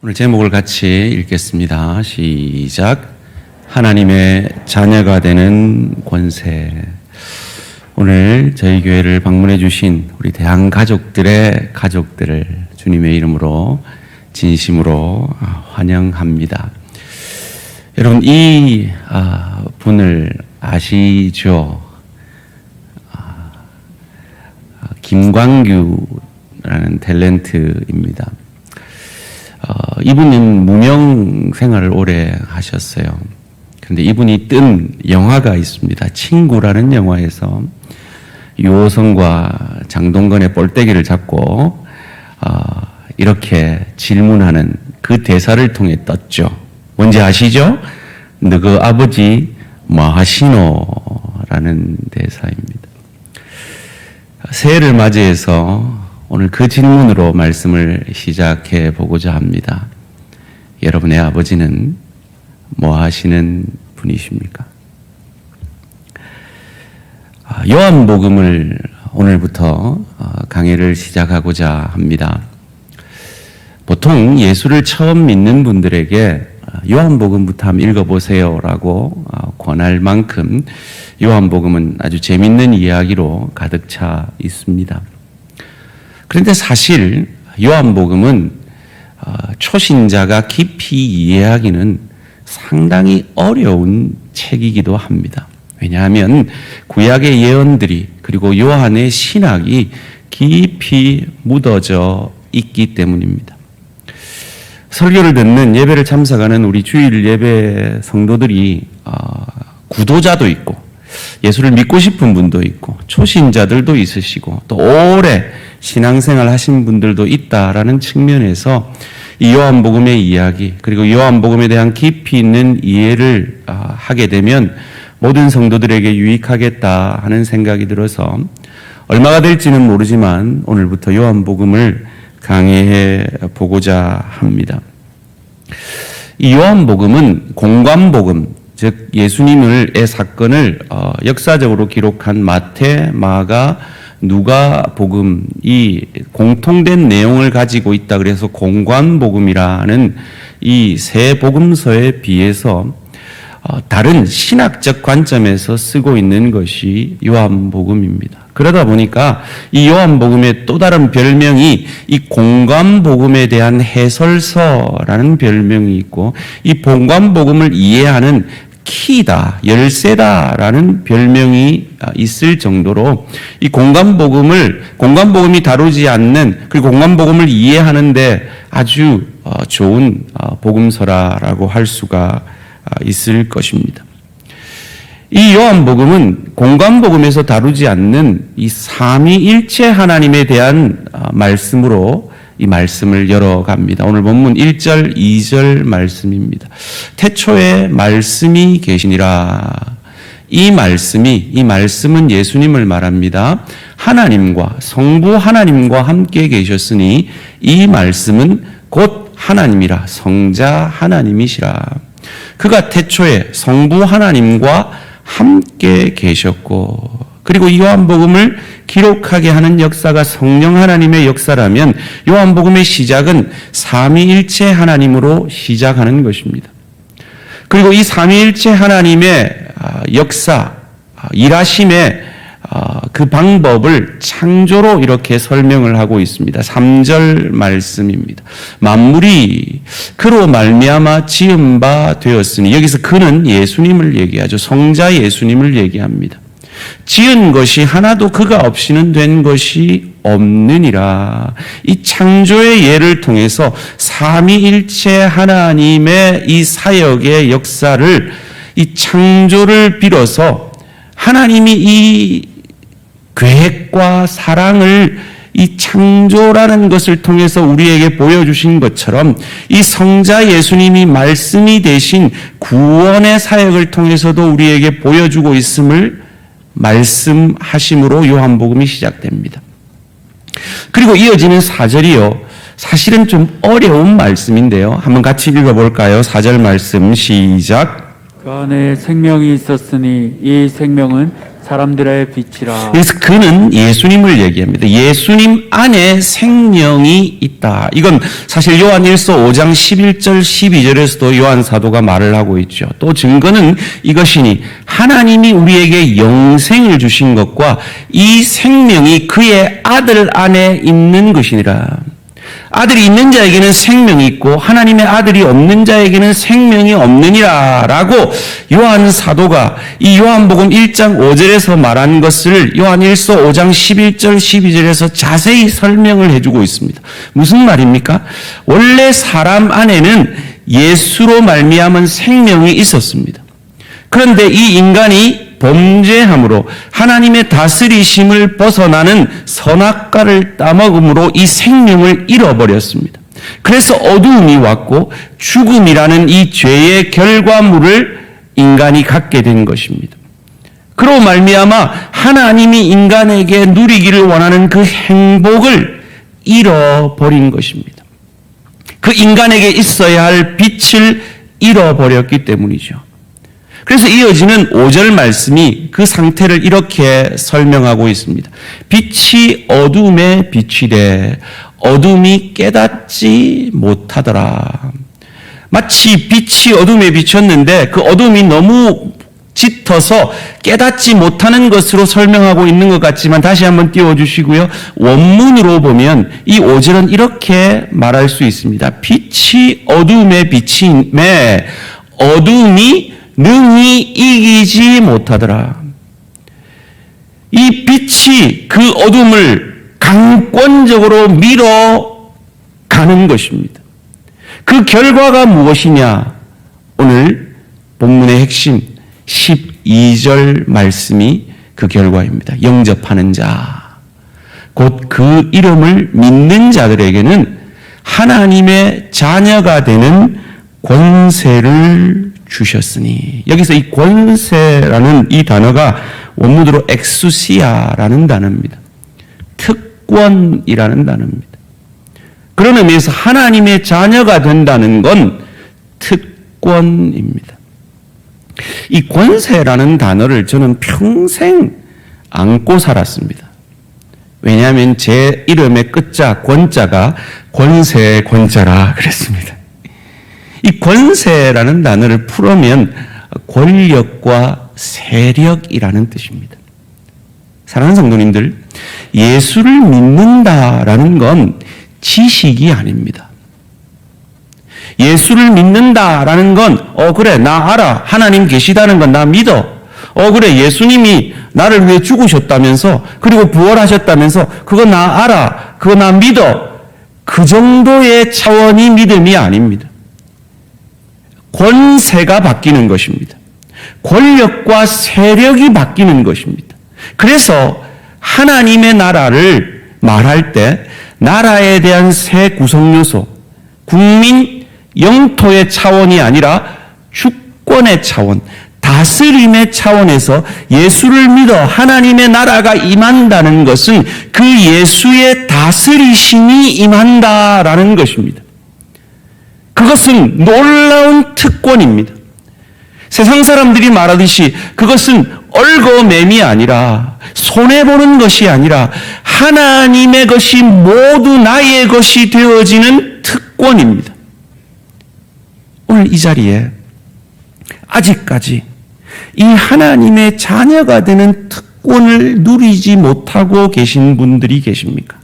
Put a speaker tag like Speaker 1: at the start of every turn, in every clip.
Speaker 1: 오늘 제목을 같이 읽겠습니다. 시작. 하나님의 자녀가 되는 권세. 오늘 저희 교회를 방문해 주신 우리 대한 가족들의 가족들을 주님의 이름으로 진심으로 환영합니다. 여러분, 이 분을 아시죠? 김광규라는 탤런트입니다. 이분은 무명 생활을 오래 하셨어요. 그런데 이분이 뜬 영화가 있습니다. 친구라는 영화에서 유호성과 장동건의 볼때기를 잡고 이렇게 질문하는 그 대사를 통해 떴죠. 뭔지 아시죠? 너그 아버지 뭐 하시노? 라는 대사입니다. 새해를 맞이해서 오늘 그 질문으로 말씀을 시작해 보고자 합니다. 여러분의 아버지는 뭐 하시는 분이십니까? 요한복음을 오늘부터 강의를 시작하고자 합니다. 보통 예수를 처음 믿는 분들에게 요한복음부터 한번 읽어보세요라고 권할 만큼 요한복음은 아주 재밌는 이야기로 가득 차 있습니다. 그런데 사실 요한복음은 초신자가 깊이 이해하기는 상당히 어려운 책이기도 합니다. 왜냐하면 구약의 예언들이 그리고 요한의 신학이 깊이 묻어져 있기 때문입니다. 설교를 듣는 예배를 참석하는 우리 주일 예배 성도들이 구도자도 있고 예수를 믿고 싶은 분도 있고 초신자들도 있으시고 또 오래 신앙생활 하신 분들도 있다라는 측면에서 이 요한복음의 이야기 그리고 요한복음에 대한 깊이 있는 이해를 하게 되면 모든 성도들에게 유익하겠다 하는 생각이 들어서 얼마가 될지는 모르지만 오늘부터 요한복음을 강의해 보고자 합니다. 이 요한복음은 공관복음, 즉 예수님의 사건을 역사적으로 기록한 마태, 마가, 누가복음 이 공통된 내용을 가지고 있다 그래서 공관복음이라는 이 세 복음서에 비해서 다른 신학적 관점에서 쓰고 있는 것이 요한복음입니다. 그러다 보니까 이 요한복음의 또 다른 별명이 이 공관복음에 대한 해설서라는 별명이 있고 이 공관복음을 이해하는 키다, 열쇠다라는 별명이 있을 정도로 이 공관복음이 다루지 않는 그리고 공관복음을 이해하는데 아주 좋은 복음서라고 할 수가 있을 것입니다. 이 요한복음은 공관복음에서 다루지 않는 이 삼위일체 하나님에 대한 말씀으로 이 말씀을 열어갑니다. 오늘 본문 1절, 2절 말씀입니다. 태초에 말씀이 계시니라. 이 말씀은 예수님을 말합니다. 하나님과 성부 하나님과 함께 계셨으니 이 말씀은 곧 하나님이라 성자 하나님이시라. 그가 태초에 성부 하나님과 함께 계셨고 그리고 이 요한복음을 기록하게 하는 역사가 성령 하나님의 역사라면 요한복음의 시작은 삼위일체 하나님으로 시작하는 것입니다. 그리고 이 삼위일체 하나님의 역사, 일하심의 그 방법을 창조로 이렇게 설명을 하고 있습니다. 3절 말씀입니다. 만물이 그로 말미암아 지은 바 되었으니 여기서 그는 예수님을 얘기하죠. 성자 예수님을 얘기합니다. 지은 것이 하나도 그가 없이는 된 것이 없느니라. 이 창조의 예를 통해서 삼위일체 하나님의 이 사역의 역사를 이 창조를 빌어서 하나님이 이 계획과 사랑을 이 창조라는 것을 통해서 우리에게 보여주신 것처럼 이 성자 예수님이 말씀이 되신 구원의 사역을 통해서도 우리에게 보여주고 있음을 말씀하심으로 요한복음이 시작됩니다. 그리고 이어지는 4절이요. 사실은 좀 어려운 말씀인데요. 한번 같이 읽어볼까요? 4절 말씀 시작.
Speaker 2: 그 안에 생명이 있었으니 이 생명은 사람들의 빛이라.
Speaker 1: 그래서 그는 예수님을 얘기합니다. 예수님 안에 생명이 있다. 이건 사실 요한일서 5장 11절 12절에서도 요한 사도가 말을 하고 있죠. 또 증거는 이것이니 하나님이 우리에게 영생을 주신 것과 이 생명이 그의 아들 안에 있는 것이니라. 아들이 있는 자에게는 생명이 있고 하나님의 아들이 없는 자에게는 생명이 없느니라 라고 요한 사도가 이 요한복음 1장 5절에서 말한 것을 요한일서 5장 11절 12절에서 자세히 설명을 해주고 있습니다. 무슨 말입니까? 원래 사람 안에는 예수로 말미암은 생명이 있었습니다. 그런데 이 인간이 범죄함으로 하나님의 다스리심을 벗어나는 선악과를 따먹음으로 이 생명을 잃어버렸습니다. 그래서 어두움이 왔고 죽음이라는 이 죄의 결과물을 인간이 갖게 된 것입니다. 그로 말미암아 하나님이 인간에게 누리기를 원하는 그 행복을 잃어버린 것입니다. 그 인간에게 있어야 할 빛을 잃어버렸기 때문이죠. 그래서 이어지는 5절 말씀이 그 상태를 이렇게 설명하고 있습니다. 빛이 어둠에 비치되 어둠이 깨닫지 못하더라. 마치 빛이 어둠에 비쳤는데 그 어둠이 너무 짙어서 깨닫지 못하는 것으로 설명하고 있는 것 같지만 다시 한번 띄워주시고요. 원문으로 보면 이 5절은 이렇게 말할 수 있습니다. 빛이 어둠에 비침에 어둠이 능히 이기지 못하더라. 이 빛이 그 어둠을 강권적으로 밀어가는 것입니다. 그 결과가 무엇이냐? 오늘 본문의 핵심 12절 말씀이 그 결과입니다. 영접하는 자, 곧 그 이름을 믿는 자들에게는 하나님의 자녀가 되는 권세를 주셨으니. 여기서 이 권세라는 이 단어가 원문으로 엑수시아라는 단어입니다. 특권이라는 단어입니다. 그런 의미에서 하나님의 자녀가 된다는 건 특권입니다. 이 권세라는 단어를 저는 평생 안고 살았습니다. 왜냐하면 제 이름의 끝자 권자가 권세의 권자라 그랬습니다. 이 권세라는 단어를 풀으면 권력과 세력이라는 뜻입니다. 사랑하는 성도님들, 예수를 믿는다라는 건 지식이 아닙니다. 예수를 믿는다라는 건 그래 나 알아. 하나님 계시다는 건 나 믿어. 그래 예수님이 나를 위해 죽으셨다면서 그리고 부활하셨다면서 그거 나 알아. 그거 나 믿어. 그 정도의 차원이 믿음이 아닙니다. 권세가 바뀌는 것입니다. 권력과 세력이 바뀌는 것입니다. 그래서 하나님의 나라를 말할 때 나라에 대한 세 구성 요소, 국민, 영토의 차원이 아니라 주권의 차원, 다스림의 차원에서 예수를 믿어 하나님의 나라가 임한다는 것은 그 예수의 다스리심이 임한다라는 것입니다. 그것은 놀라운 특권입니다. 세상 사람들이 말하듯이 그것은 얼거매미 아니라 손해보는 것이 아니라 하나님의 것이 모두 나의 것이 되어지는 특권입니다. 오늘 이 자리에 아직까지 이 하나님의 자녀가 되는 특권을 누리지 못하고 계신 분들이 계십니까?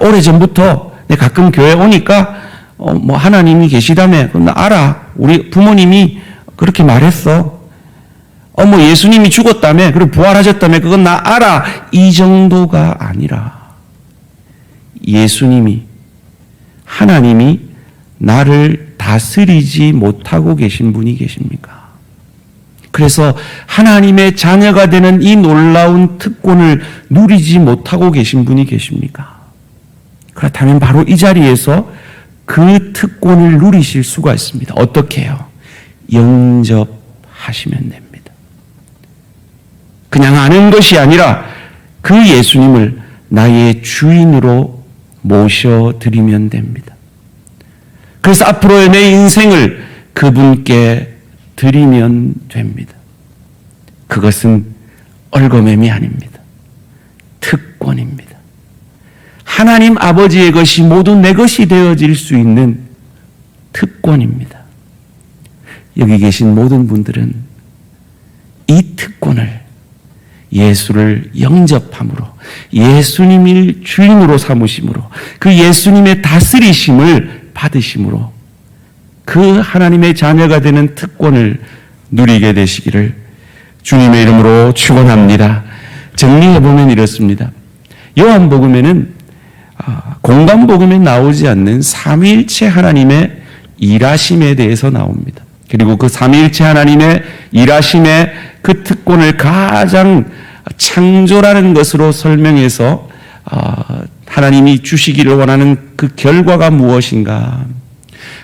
Speaker 1: 오래전부터 가끔 교회 오니까 하나님이 계시다며 나 알아. 우리 부모님이 그렇게 말했어. 예수님이 죽었다며 그리고 부활하셨다며 그건 나 알아. 이 정도가 아니라 예수님이 하나님이 나를 다스리지 못하고 계신 분이 계십니까? 그래서 하나님의 자녀가 되는 이 놀라운 특권을 누리지 못하고 계신 분이 계십니까? 그렇다면 바로 이 자리에서 그 특권을 누리실 수가 있습니다. 어떻게 해요? 영접하시면 됩니다. 그냥 아는 것이 아니라 그 예수님을 나의 주인으로 모셔드리면 됩니다. 그래서 앞으로의 내 인생을 그분께 드리면 됩니다. 그것은 얽어맴이 아닙니다. 특권입니다. 하나님 아버지의 것이 모두 내 것이 되어질 수 있는 특권입니다. 여기 계신 모든 분들은 이 특권을 예수를 영접함으로, 예수님을 주인으로 삼으심으로, 그 예수님의 다스리심을 받으심으로 그 하나님의 자녀가 되는 특권을 누리게 되시기를 주님의 이름으로 축원합니다. 정리해보면 이렇습니다. 요한복음에는 공간복음에 나오지 않는 삼위일체 하나님의 일하심에 대해서 나옵니다. 그리고 그 삼위일체 하나님의 일하심의 그 특권을 가장 창조라는 것으로 설명해서 하나님이 주시기를 원하는 그 결과가 무엇인가?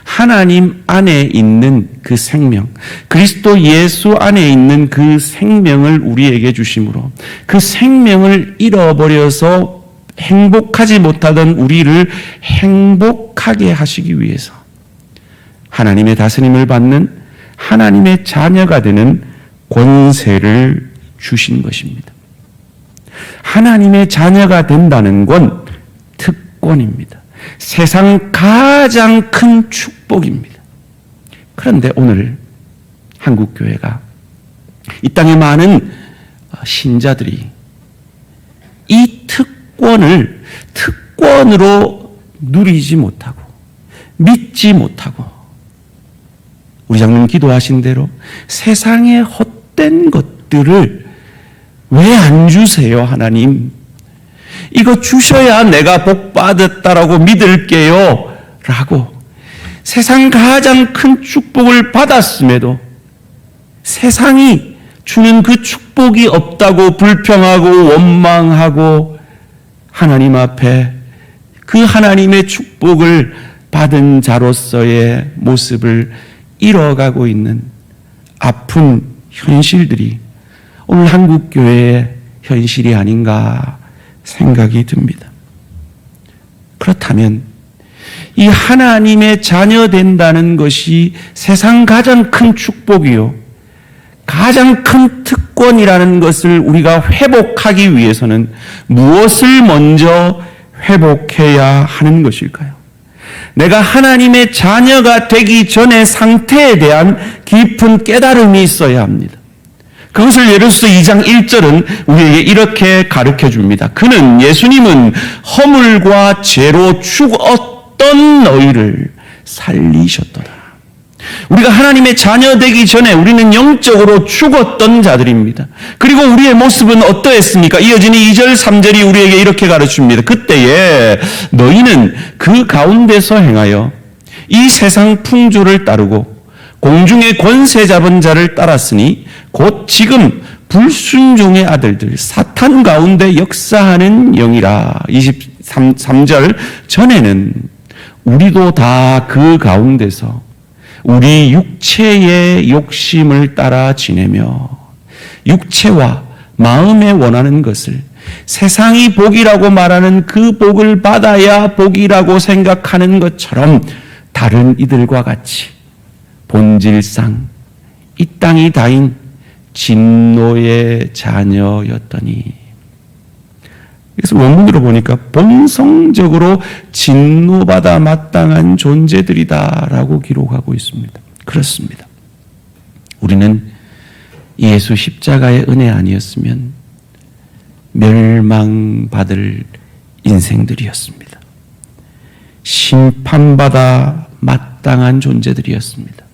Speaker 1: 하나님 안에 있는 그 생명, 그리스도 예수 안에 있는 그 생명을 우리에게 주심으로 그 생명을 잃어버려서 행복하지 못하던 우리를 행복하게 하시기 위해서 하나님의 다스림을 받는 하나님의 자녀가 되는 권세를 주신 것입니다. 하나님의 자녀가 된다는 건 특권입니다. 세상 가장 큰 축복입니다. 그런데 오늘 한국교회가 이 땅의 많은 신자들이 이 특권으로 누리지 못하고 믿지 못하고 우리 장로님 기도하신 대로 세상의 헛된 것들을 왜 안 주세요, 하나님? 이거 주셔야 내가 복 받았다라고 믿을게요. 라고 세상 가장 큰 축복을 받았음에도 세상이 주는 그 축복이 없다고 불평하고 원망하고 하나님 앞에 그 하나님의 축복을 받은 자로서의 모습을 잃어가고 있는 아픈 현실들이 오늘 한국교회의 현실이 아닌가 생각이 듭니다. 그렇다면 이 하나님의 자녀 된다는 것이 세상 가장 큰 축복이요, 가장 큰 특권이라는 것을 우리가 회복하기 위해서는 무엇을 먼저 회복해야 하는 것일까요? 내가 하나님의 자녀가 되기 전의 상태에 대한 깊은 깨달음이 있어야 합니다. 그것을 예루서 2장 1절은 우리에게 이렇게 가르쳐 줍니다. 그는, 예수님은 허물과 죄로 죽었던 너희를 살리셨더라. 우리가 하나님의 자녀 되기 전에 우리는 영적으로 죽었던 자들입니다. 그리고 우리의 모습은 어떠했습니까? 이어지는 2절 3절이 우리에게 이렇게 가르칩니다. 그때에 너희는 그 가운데서 행하여 이 세상 풍조를 따르고 공중의 권세 잡은 자를 따랐으니 곧 지금 불순종의 아들들 사탄 가운데 역사하는 영이라. 23절 전에는 우리도 다 그 가운데서 우리 육체의 욕심을 따라 지내며 육체와 마음에 원하는 것을, 세상이 복이라고 말하는 그 복을 받아야 복이라고 생각하는 것처럼 다른 이들과 같이 본질상 이 땅이 다인 진노의 자녀였더니, 그래서 원문으로 보니까 본성적으로 진노받아 마땅한 존재들이다라고 기록하고 있습니다. 그렇습니다. 우리는 예수 십자가의 은혜 아니었으면 멸망받을 인생들이었습니다. 심판받아 마땅한 존재들이었습니다.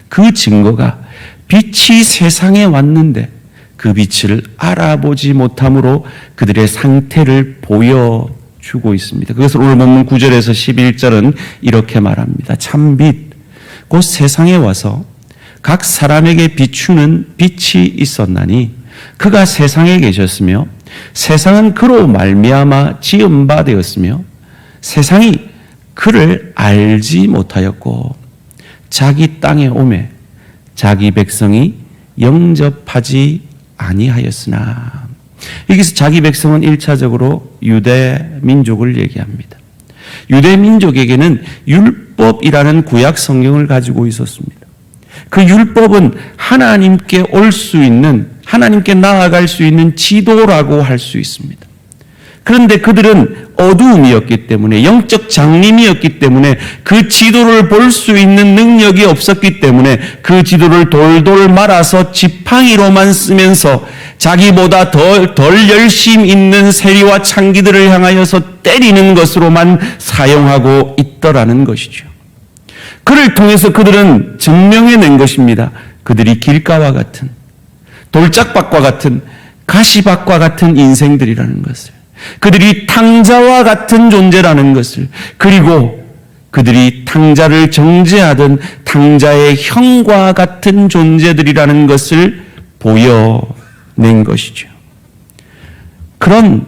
Speaker 1: 그 증거가 빛이 세상에 왔는데 그 빛을 알아보지 못함으로 그들의 상태를 보여주고 있습니다. 그것을 오늘 본문 9절에서 11절은 이렇게 말합니다. 참빛 곧 세상에 와서 각 사람에게 비추는 빛이 있었나니 그가 세상에 계셨으며 세상은 그로 말미암아 지은 바 되었으며 세상이 그를 알지 못하였고 자기 땅에 오매 자기 백성이 영접하지 아니하였으나. 여기서 자기 백성은 1차적으로 유대 민족을 얘기합니다. 유대 민족에게는 율법이라는 구약 성경을 가지고 있었습니다. 그 율법은 하나님께 올 수 있는 하나님께 나아갈 수 있는 지도라고 할 수 있습니다. 그런데 그들은 어두움이었기 때문에, 영적 장님이었기 때문에 그 지도를 볼 수 있는 능력이 없었기 때문에 그 지도를 돌돌 말아서 지팡이로만 쓰면서 자기보다 덜 열심 있는 세리와 창기들을 향하여서 때리는 것으로만 사용하고 있더라는 것이죠. 그를 통해서 그들은 증명해낸 것입니다. 그들이 길가와 같은, 돌짝밭과 같은, 가시밭과 같은 인생들이라는 것을, 그들이 탕자와 같은 존재라는 것을, 그리고 그들이 탕자를 정죄하던 탕자의 형과 같은 존재들이라는 것을 보여낸 것이죠. 그런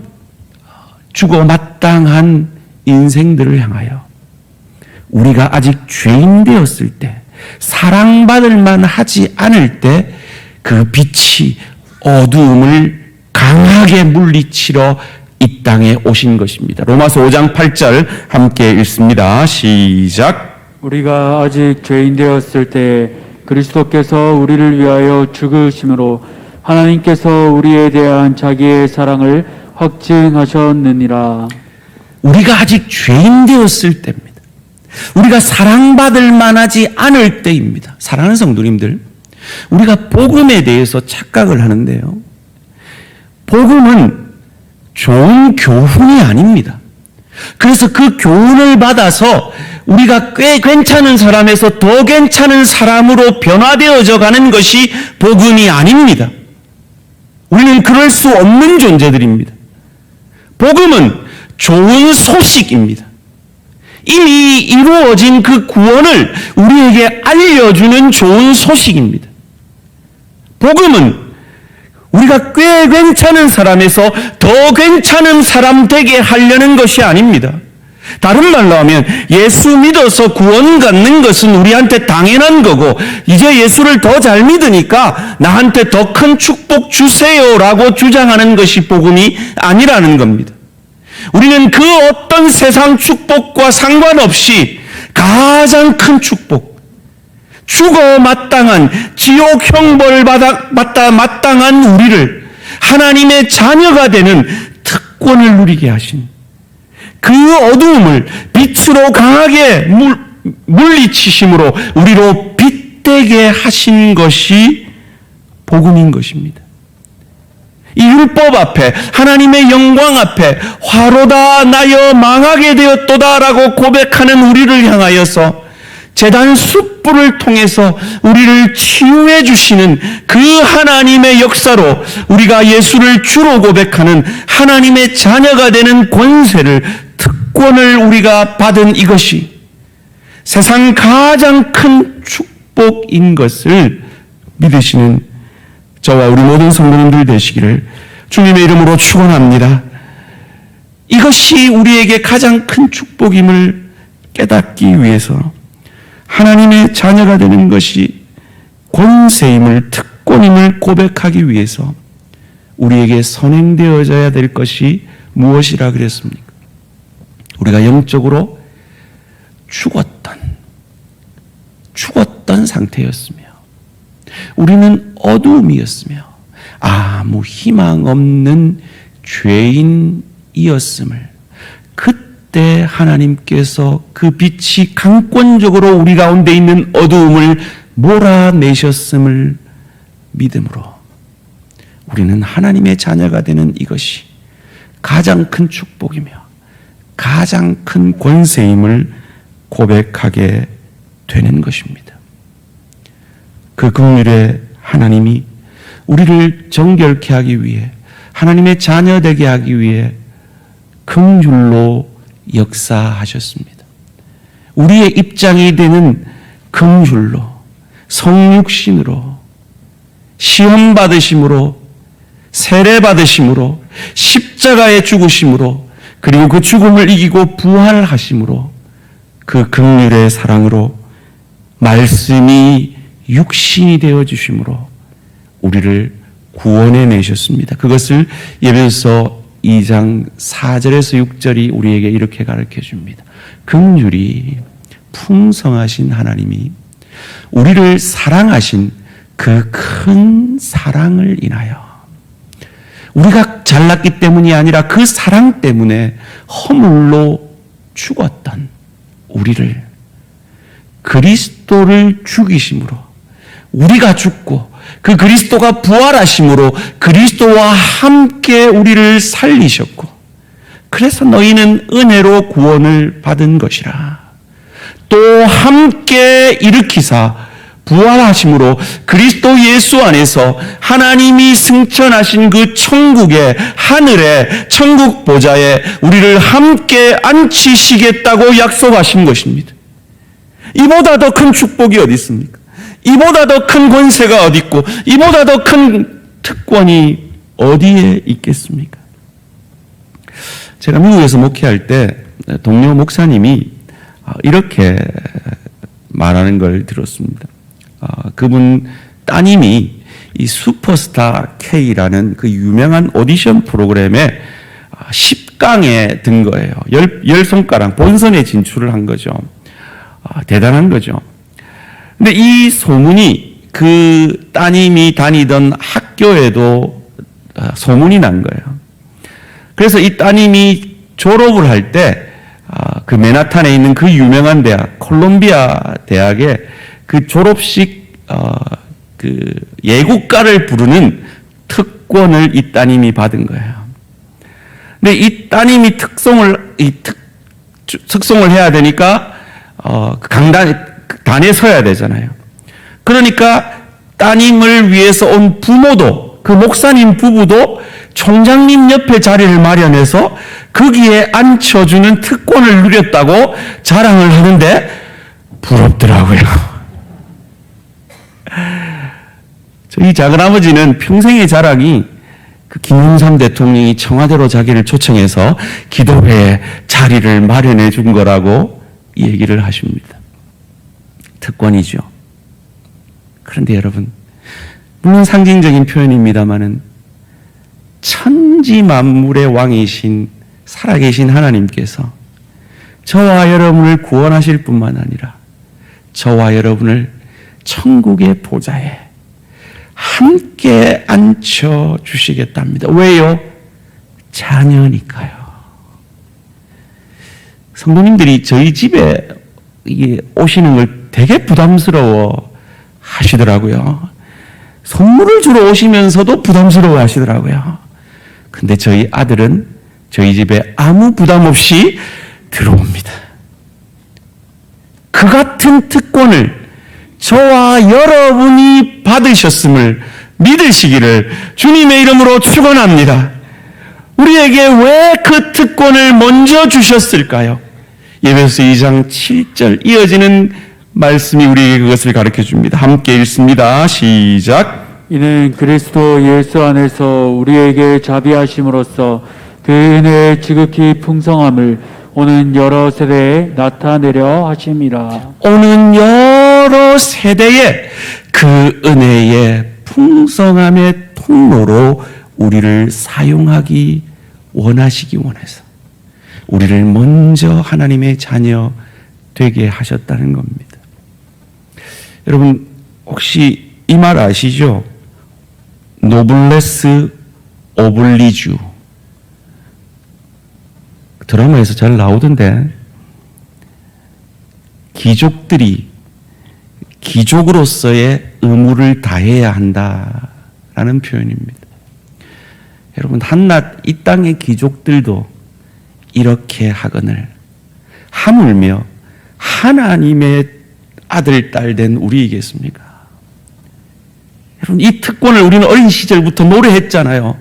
Speaker 1: 죽어 마땅한 인생들을 향하여 우리가 아직 죄인 되었을 때, 사랑받을 만하지 않을 때 그 빛이 어두움을 강하게 물리치러 이 땅에 오신 것입니다. 로마서 5장 8절 함께 읽습니다. 시작.
Speaker 2: 우리가 아직 죄인 되었을 때 그리스도께서 우리를 위하여 죽으심으로 하나님께서 우리에 대한 자기의 사랑을 확증하셨느니라.
Speaker 1: 우리가 아직 죄인 되었을 때입니다. 우리가 사랑받을 만하지 않을 때입니다. 사랑하는 성도님들, 우리가 복음에 대해서 착각을 하는데요, 복음은 좋은 교훈이 아닙니다. 그래서 그 교훈을 받아서 우리가 꽤 괜찮은 사람에서 더 괜찮은 사람으로 변화되어져 가는 것이 복음이 아닙니다. 우리는 그럴 수 없는 존재들입니다. 복음은 좋은 소식입니다. 이미 이루어진 그 구원을 우리에게 알려주는 좋은 소식입니다. 복음은 우리가 꽤 괜찮은 사람에서 더 괜찮은 사람 되게 하려는 것이 아닙니다. 다른 말로 하면 예수 믿어서 구원 갖는 것은 우리한테 당연한 거고, 이제 예수를 더 잘 믿으니까 나한테 더 큰 축복 주세요라고 주장하는 것이 복음이 아니라는 겁니다. 우리는 그 어떤 세상 축복과 상관없이 가장 큰 축복, 죽어 마땅한 지옥 형벌 받아 마땅한 우리를 하나님의 자녀가 되는 특권을 누리게 하신, 그 어두움을 빛으로 강하게 물리치심으로 우리로 빛되게 하신 것이 복음인 것입니다. 이 율법 앞에, 하나님의 영광 앞에 화로다 나여 망하게 되었도다라고 고백하는 우리를 향하여서 제단 숯불을 통해서 우리를 치유해 주시는 그 하나님의 역사로 우리가 예수를 주로 고백하는 하나님의 자녀가 되는 권세를, 특권을 우리가 받은 이것이 세상 가장 큰 축복인 것을 믿으시는 저와 우리 모든 성도님들 되시기를 주님의 이름으로 축원합니다. 이것이 우리에게 가장 큰 축복임을 깨닫기 위해서 하나님의 자녀가 되는 것이 권세임을, 특권임을 고백하기 위해서 우리에게 선행되어져야 될 것이 무엇이라 그랬습니까? 우리가 영적으로 죽었던 상태였으며, 우리는 어두움이었으며 아무 희망 없는 죄인이었음을, 그때 하나님께서 그 빛이 강권적으로 우리 가운데 있는 어두움을 몰아내셨음을 믿음으로 우리는 하나님의 자녀가 되는 이것이 가장 큰 축복이며 가장 큰 권세임을 고백하게 되는 것입니다. 그 긍휼의 하나님이 우리를 정결케 하기 위해, 하나님의 자녀 되게 하기 위해 긍휼로 역사하셨습니다. 우리의 입장이 되는 긍휼로, 성육신으로, 시험 받으심으로, 세례 받으심으로, 십자가에 죽으심으로, 그리고 그 죽음을 이기고 부활하심으로, 그 긍휼의 사랑으로 말씀이 육신이 되어 주심으로 우리를 구원해 내셨습니다. 그것을 에베소서 2장 4절에서 6절이 우리에게 이렇게 가르쳐 줍니다. 긍휼이 풍성하신 하나님이 우리를 사랑하신 그 큰 사랑을 인하여 우리가 잘났기 때문이 아니라 그 사랑 때문에 허물로 죽었던 우리를 그리스도를 죽이심으로 우리가 죽고 그 그리스도가 부활하심으로 그리스도와 함께 우리를 살리셨고 그래서 너희는 은혜로 구원을 받은 것이라. 또 함께 일으키사 부활하심으로 그리스도 예수 안에서 하나님이 승천하신 그 천국의 하늘의 천국 보좌에 우리를 함께 앉히시겠다고 약속하신 것입니다. 이보다 더 큰 축복이 어디 있습니까? 이보다 더 큰 권세가 어디 있고 이보다 더 큰 특권이 어디에 있겠습니까? 제가 미국에서 목회할 때 동료 목사님이 이렇게 말하는 걸 들었습니다. 그분 따님이 이 슈퍼스타 K라는 그 유명한 오디션 프로그램에 10강에 든 거예요. 10손가락 본선에 진출을 한 거죠. 대단한 거죠. 근데 이 소문이 그 따님이 다니던 학교에도 소문이 난 거예요. 그래서 이 따님이 졸업을 할 때 그 맨하탄에 있는 그 유명한 대학, 콜롬비아 대학에 그 졸업식 그 예국가를 부르는 특권을 이 따님이 받은 거예요. 근데 이 따님이 특송을 해야 되니까 단에 서야 되잖아요. 그러니까 따님을 위해서 온 부모도 그 목사님 부부도 총장님 옆에 자리를 마련해서 거기에 앉혀주는 특권을 누렸다고 자랑을 하는데 부럽더라고요. 저희 작은아버지는 평생의 자랑이 그 김영삼 대통령이 청와대로 자기를 초청해서 기도회에 자리를 마련해 준 거라고 얘기를 하십니다. 특권이죠. 그런데 여러분, 물론 상징적인 표현입니다마는 천지 만물의 왕이신 살아계신 하나님께서 저와 여러분을 구원하실 뿐만 아니라 저와 여러분을 천국의 보좌에 함께 앉혀주시겠답니다. 왜요? 자녀니까요. 성도님들이 저희 집에 오시는 걸 되게 부담스러워 하시더라고요. 선물을 주러 오시면서도 부담스러워 하시더라고요. 근데 저희 아들은 저희 집에 아무 부담 없이 들어옵니다. 그 같은 특권을 저와 여러분이 받으셨음을 믿으시기를 주님의 이름으로 축원합니다. 우리에게 왜 그 특권을 먼저 주셨을까요? 에베소서 2장 7절 이어지는 말씀이 우리에게 그것을 가르쳐 줍니다. 함께 읽습니다. 시작.
Speaker 2: 이는 그리스도 예수 안에서 우리에게 자비하심으로써 그 은혜의 지극히 풍성함을 오는 여러 세대에 나타내려 하심이라.
Speaker 1: 오는 여러 세대에 그 은혜의 풍성함의 통로로 우리를 사용하기 원하시기 원해서 우리를 먼저 하나님의 자녀 되게 하셨다는 겁니다. 여러분 혹시 이 말 아시죠? 노블레스 오블리주 드라마에서 잘 나오던데 귀족들이 귀족으로서의 의무를 다해야 한다라는 표현입니다. 여러분 한낱 이 땅의 귀족들도 이렇게 하거늘 하물며 하나님의 아들 딸 된 우리이겠습니까? 여러분 이 특권을 우리는 어린 시절부터 노래했잖아요.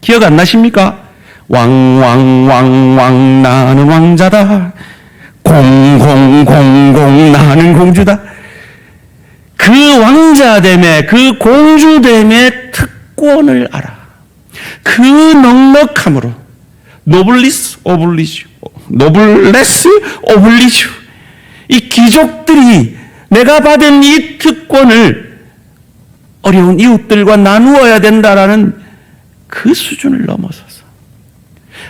Speaker 1: 기억 안 나십니까? 왕왕왕왕 나는 왕자다. 공공공공 나는 공주다. 그 왕자됨의 그 공주됨의 특권을 알아. 그 넉넉함으로 노블리스 오블리주 이 귀족들이 내가 받은 이 특권을 어려운 이웃들과 나누어야 된다라는 그 수준을 넘어서서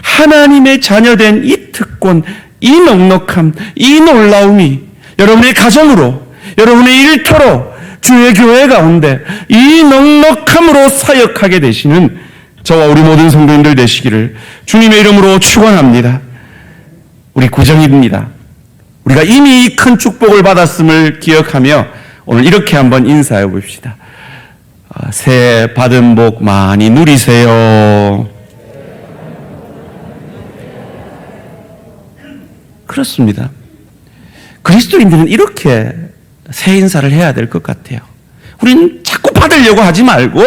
Speaker 1: 하나님의 자녀된 이 특권, 이 넉넉함, 이 놀라움이 여러분의 가정으로, 여러분의 일터로, 주의 교회 가운데 이 넉넉함으로 사역하게 되시는 저와 우리 모든 성도님들 되시기를 주님의 이름으로 축원합니다. 우리 구정입니다. 우리가 이미 이 큰 축복을 받았음을 기억하며 오늘 이렇게 한번 인사해 봅시다. 새해 받은 복 많이 누리세요. 그렇습니다. 그리스도인들은 이렇게 새 인사를 해야 될 것 같아요. 우리는 자꾸 받으려고 하지 말고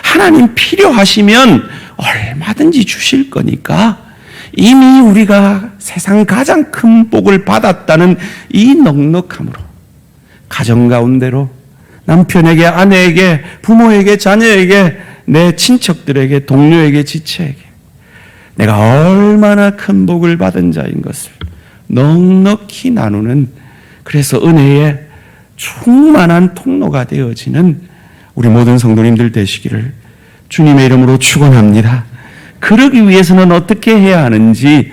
Speaker 1: 하나님 필요하시면 얼마든지 주실 거니까 이미 우리가 세상 가장 큰 복을 받았다는 이 넉넉함으로 가정 가운데로 남편에게, 아내에게, 부모에게, 자녀에게, 내 친척들에게, 동료에게, 지체에게 내가 얼마나 큰 복을 받은 자인 것을 넉넉히 나누는, 그래서 은혜의 충만한 통로가 되어지는 우리 모든 성도님들 되시기를 주님의 이름으로 축원합니다. 그러기 위해서는 어떻게 해야 하는지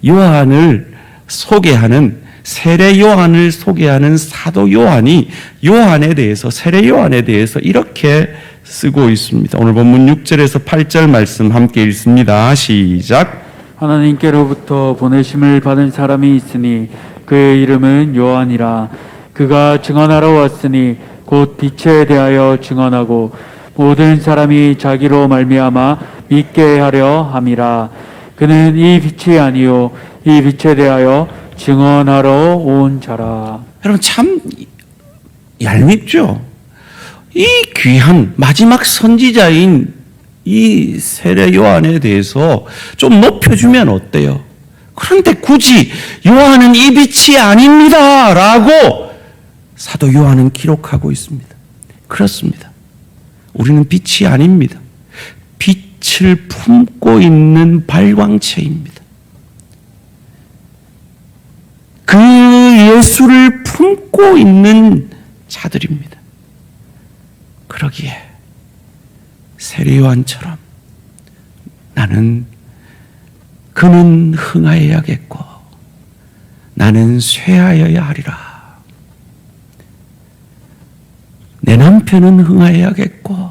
Speaker 1: 요한을 소개하는, 세례 요한을 소개하는 사도 요한이 요한에 대해서, 세례 요한에 대해서 이렇게 쓰고 있습니다. 오늘 본문 6절에서 8절 말씀 함께 읽습니다. 시작.
Speaker 2: 하나님께로부터 보내심을 받은 사람이 있으니 그의 이름은 요한이라. 그가 증언하러 왔으니 곧 빛에 대하여 증언하고 모든 사람이 자기로 말미암아 믿게 하려 함이라. 그는 이 빛이 아니요 이 빛에 대하여 증언하러 온 자라.
Speaker 1: 여러분 참 얄밉죠? 이 귀한 마지막 선지자인 이 세례 요한에 대해서 좀 높여주면 어때요? 그런데 굳이 요한은 이 빛이 아닙니다 라고 사도 요한은 기록하고 있습니다. 그렇습니다. 우리는 빛이 아닙니다. 빛을 품고 있는 발광체입니다. 그 예수를 품고 있는 자들입니다. 그러기에 세례 요한처럼 나는 그는 흥하여야겠고 나는 쇠하여야 하리라. 내 남편은 흥하여야겠고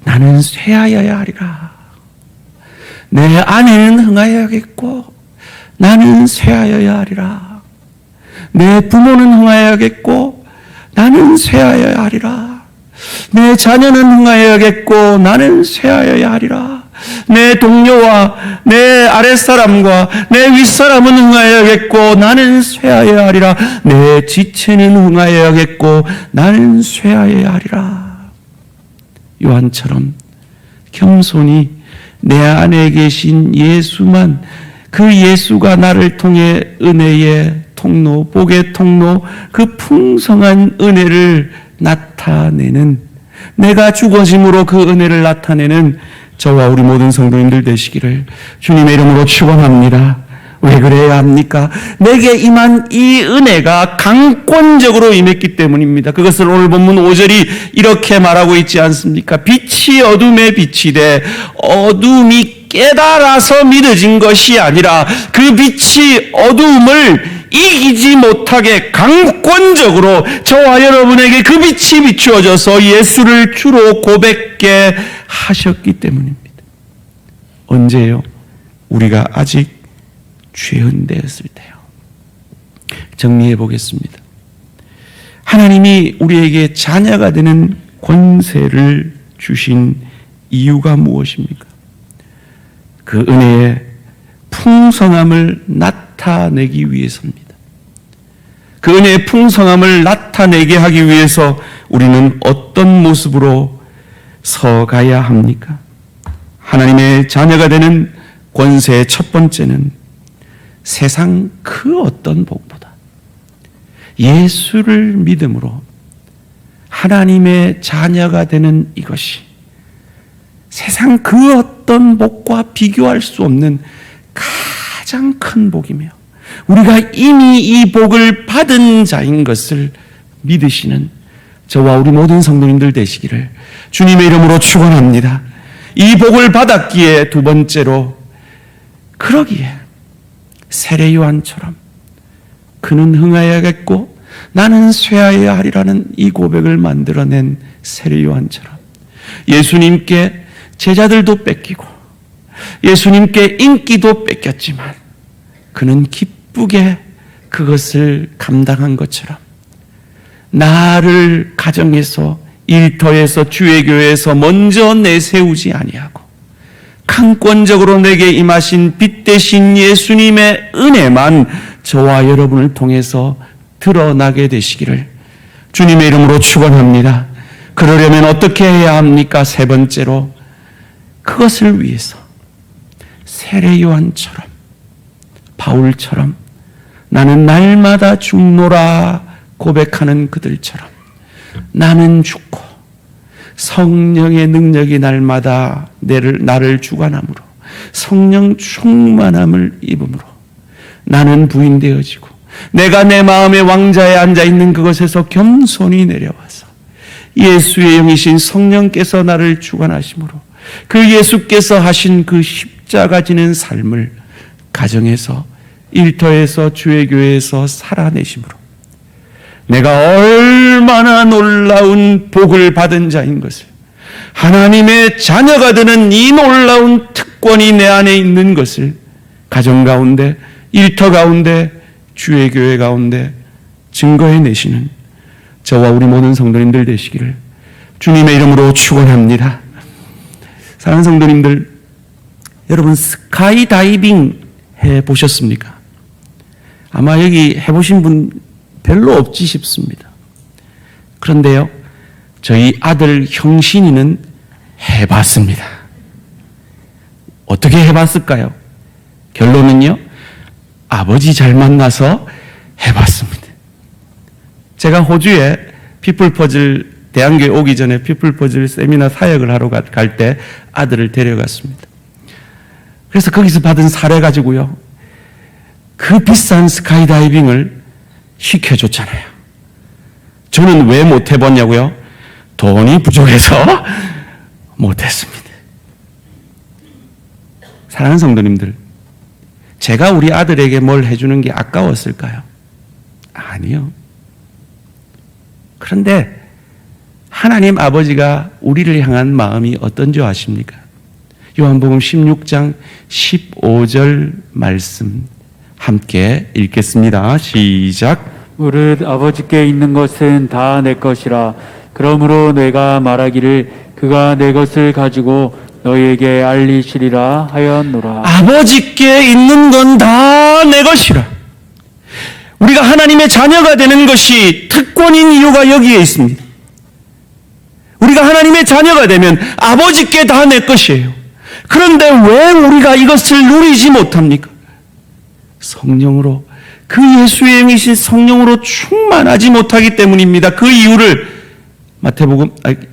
Speaker 1: 나는 쇠하여야 하리라. 내 아내는 흥하여야겠고 나는 쇠하여야 하리라. 내 부모는 흥하여야겠고 나는 쇠하여야 하리라. 내 자녀는 흥하여야겠고 나는 쇠하여야 하리라. 내 동료와 내 아랫사람과 내 윗사람은 흥하여야겠고 나는 쇠하여야 하리라. 내 지체는 흥하여야겠고 나는 쇠하여야 하리라. 요한처럼 겸손히 내 안에 계신 예수만, 그 예수가 나를 통해 은혜의 통로, 복의 통로, 그 풍성한 은혜를 나타내는, 내가 죽어짐으로 그 은혜를 나타내는 저와 우리 모든 성도님들 되시기를 주님의 이름으로 축원합니다. 왜 그래야 합니까? 내게 임한 이 은혜가 강권적으로 임했기 때문입니다. 그것을 오늘 본문 5절이 이렇게 말하고 있지 않습니까? 빛이 어둠에 빛이 돼 어둠이 깨달아서 믿어진 것이 아니라 그 빛이 어두움을 이기지 못하게 강권적으로 저와 여러분에게 그 빛이 비추어져서 예수를 주로 고백게 하셨기 때문입니다. 언제요? 우리가 아직 죄인 되었을 때요. 정리해 보겠습니다. 하나님이 우리에게 자녀가 되는 권세를 주신 이유가 무엇입니까? 그 은혜의 풍성함을 나타내기 위해서입니다. 그 은혜의 풍성함을 나타내게 하기 위해서 우리는 어떤 모습으로 서가야 합니까? 하나님의 자녀가 되는 권세의 첫 번째는 세상 그 어떤 복보다 예수를 믿음으로 하나님의 자녀가 되는 이것이 세상 그 어떤 복과 비교할 수 없는 가장 큰 복이며 우리가 이미 이 복을 받은 자인 것을 믿으시는 저와 우리 모든 성도님들 되시기를 주님의 이름으로 축원합니다. 이 복을 받았기에 두 번째로, 그러기에 세례 요한처럼 그는 흥하여야겠고 나는 쇠하여야 하리라는 이 고백을 만들어낸 세례 요한처럼 예수님께 제자들도 뺏기고 예수님께 인기도 뺏겼지만 그는 기쁘게 그것을 감당한 것처럼 나를 가정에서 일터에서 주의 교회에서 먼저 내세우지 아니하고 강권적으로 내게 임하신 빛 대신 예수님의 은혜만 저와 여러분을 통해서 드러나게 되시기를 주님의 이름으로 축원합니다. 그러려면 어떻게 해야 합니까? 세 번째로 그것을 위해서 세례 요한처럼 바울처럼 나는 날마다 죽노라 고백하는 그들처럼 나는 죽고 성령의 능력이 날마다 나를 주관함으로 성령 충만함을 입음으로 나는 부인되어지고 내가 내 마음의 왕자에 앉아있는 그것에서 겸손히 내려와서 예수의 영이신 성령께서 나를 주관하심으로 그 예수께서 하신 그 십자가 지는 삶을 가정에서 일터에서 주의 교회에서 살아내심으로 내가 얼마나 놀라운 복을 받은 자인 것을 하나님의 자녀가 되는 이 놀라운 특권이 내 안에 있는 것을 가정 가운데 일터 가운데 주의 교회 가운데 증거해 내시는 저와 우리 모든 성도님들 되시기를 주님의 이름으로 축원합니다. 사랑하는 성도님들, 여러분 스카이다이빙 해보셨습니까? 아마 여기 해보신 분 별로 없지 싶습니다. 그런데요, 저희 아들 형신이는 해봤습니다. 어떻게 해봤을까요? 결론은요, 아버지 잘 만나서 해봤습니다. 제가 호주에 피플퍼즐, 대한교회 오기 전에 피플퍼즐 세미나 사역을 하러 갈 때 아들을 데려갔습니다. 그래서 거기서 받은 사례 가지고요, 그 비싼 스카이다이빙을 시켜줬잖아요. 저는 왜 못 해봤냐고요? 돈이 부족해서 못했습니다. 사랑하는 성도님들, 제가 우리 아들에게 뭘 해주는 게 아까웠을까요? 아니요. 그런데 하나님 아버지가 우리를 향한 마음이 어떤 줄 아십니까? 요한복음 16장 15절 말씀 함께 읽겠습니다. 시작.
Speaker 2: 무릇 아버지께 있는 것은 다 내 것이라. 그러므로 내가 말하기를 그가 내 것을 가지고 너희에게 알리시리라 하였노라.
Speaker 1: 아버지께 있는 건 다 내 것이라. 우리가 하나님의 자녀가 되는 것이 특권인 이유가 여기에 있습니다. 우리가 하나님의 자녀가 되면 아버지께 다 내 것이에요. 그런데 왜 우리가 이것을 누리지 못합니까? 성령으로, 그 예수의 영이신 성령으로 충만하지 못하기 때문입니다. 그 이유를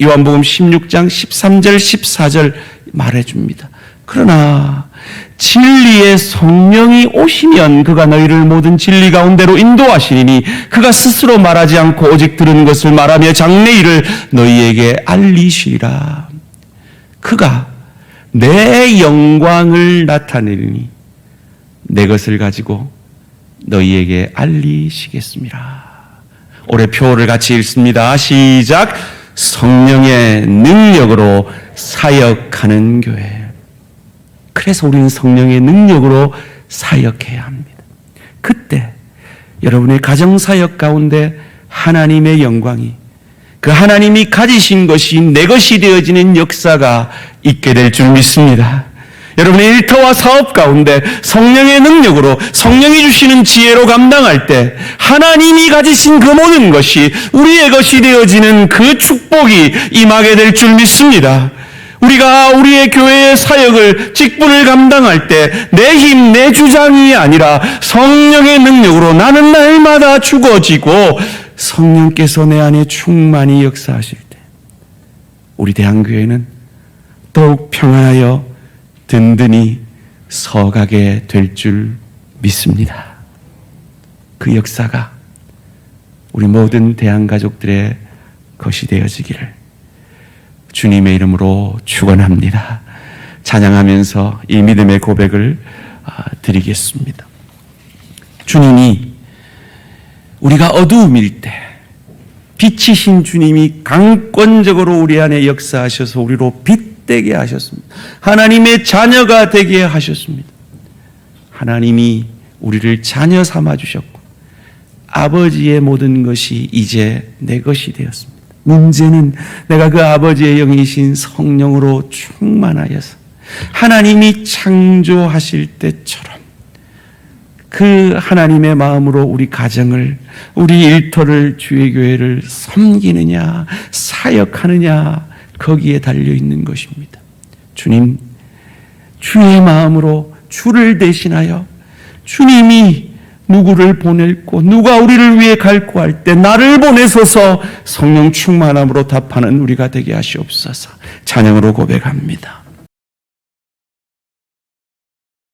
Speaker 1: 요한복음 16장 13절 14절 말해줍니다. 그러나 진리의 성령이 오시면 그가 너희를 모든 진리 가운데로 인도하시리니 그가 스스로 말하지 않고 오직 들은 것을 말하며 장래 일을 너희에게 알리시리라. 그가 내 영광을 나타내리니 내 것을 가지고 너희에게 알리시겠습니다. 올해 표를 같이 읽습니다. 시작. 성령의 능력으로 사역하는 교회. 그래서 우리는 성령의 능력으로 사역해야 합니다. 그때 여러분의 가정사역 가운데 하나님의 영광이, 그 하나님이 가지신 것이 내 것이 되어지는 역사가 있게 될 줄 믿습니다. 여러분의 일터와 사업 가운데 성령의 능력으로, 성령이 주시는 지혜로 감당할 때 하나님이 가지신 그 모든 것이 우리의 것이 되어지는 그 축복이 임하게 될 줄 믿습니다. 우리가 우리의 교회의 사역을, 직분을 감당할 때 내 힘, 내 주장이 아니라 성령의 능력으로 나는 날마다 죽어지고 성령께서 내 안에 충만히 역사하실 때 우리 대한교회는 더욱 평안하여 든든히 서가게 될 줄 믿습니다. 그 역사가 우리 모든 대한가족들의 것이 되어지기를 주님의 이름으로 축원합니다. 찬양하면서 이 믿음의 고백을 드리겠습니다. 주님이 우리가 어두움일 때 빛이신 주님이 강권적으로 우리 안에 역사하셔서 우리로 빛되게 하셨습니다. 하나님의 자녀가 되게 하셨습니다. 하나님이 우리를 자녀 삼아 주셨고 아버지의 모든 것이 이제 내 것이 되었습니다. 문제는 내가 그 아버지의 영이신 성령으로 충만하여서 하나님이 창조하실 때처럼 그 하나님의 마음으로 우리 가정을, 우리 일터를, 주의 교회를 섬기느냐, 사역하느냐, 거기에 달려있는 것입니다. 주님, 주의 마음으로 주를 대신하여 주님이 누구를 보냈고 누가 우리를 위해 갈고 할 때 나를 보내소서 성령 충만함으로 답하는 우리가 되게 하시옵소서. 찬양으로 고백합니다.